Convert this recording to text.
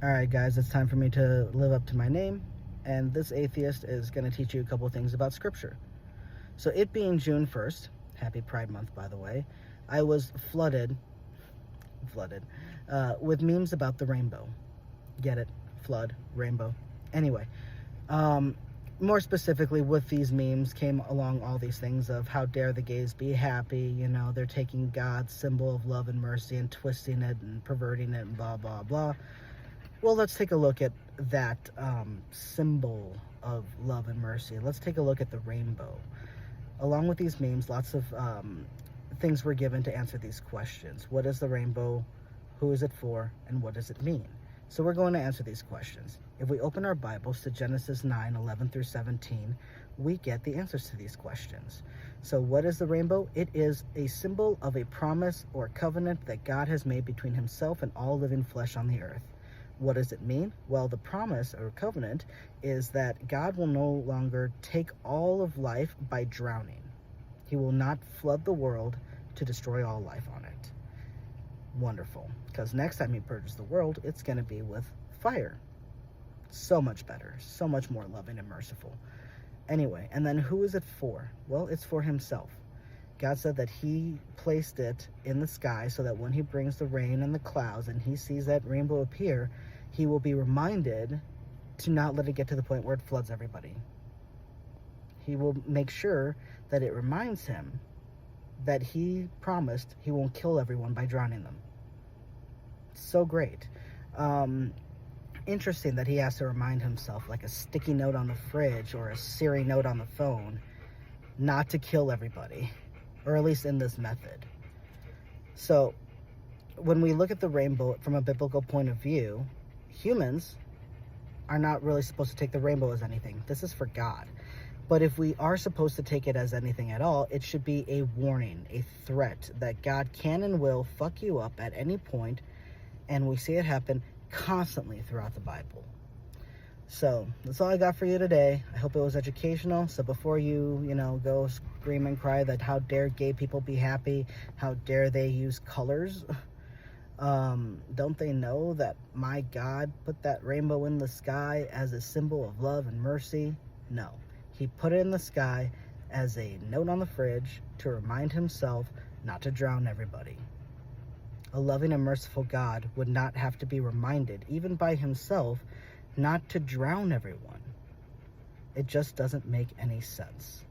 Alright guys, it's time for me to live up to my name, and this atheist is going to teach you a couple things about scripture. So it being June 1st, happy Pride Month by the way, I was flooded with memes about the rainbow. Get it? Flood, rainbow. Anyway, more specifically with these memes came along all these things of how dare the gays be happy, they're taking God's symbol of love and mercy and twisting it and perverting it and blah blah blah. Well, let's take a look at that symbol of love and mercy. Let's take a look at the rainbow. Along with these memes, lots of things were given to answer these questions. What is the rainbow? Who is it for? And what does it mean? So we're going to answer these questions. If we open our Bibles to Genesis 9:11 through 17, we get the answers to these questions. So what is the rainbow? It is a symbol of a promise or covenant that God has made between himself and all living flesh on the earth. What does it mean? Well, the promise or covenant is that God will no longer take all of life by drowning. He will not flood the world to destroy all life on it. Wonderful. Because next time he purges the world, it's going to be with fire. So much better. So much more loving and merciful. Anyway, and then who is it for? Well, it's for himself. God said that he placed it in the sky so that when he brings the rain and the clouds and he sees that rainbow appear, he will be reminded to not let it get to the point where it floods everybody. He will make sure that it reminds him that he promised he won't kill everyone by drowning them. So great. Interesting that he has to remind himself, like a sticky note on the fridge or a Siri note on the phone, not to kill everybody, or at least in this method. So when we look at the rainbow from a biblical point of view, humans are not really supposed to take the rainbow as anything. This is for God. But if we are supposed to take it as anything at all, it should be a warning, a threat that God can and will fuck you up at any point, and we see it happen constantly throughout the Bible. So that's all I got for you today. I hope it was educational. So before you go scream and cry that how dare gay people be happy, how dare they use colors, don't they know that my God put that rainbow in the sky as a symbol of love and mercy? No, he put it in the sky as a note on the fridge to remind himself not to drown everybody. A loving and merciful God would not have to be reminded, even by himself, not to drown everyone. It just doesn't make any sense.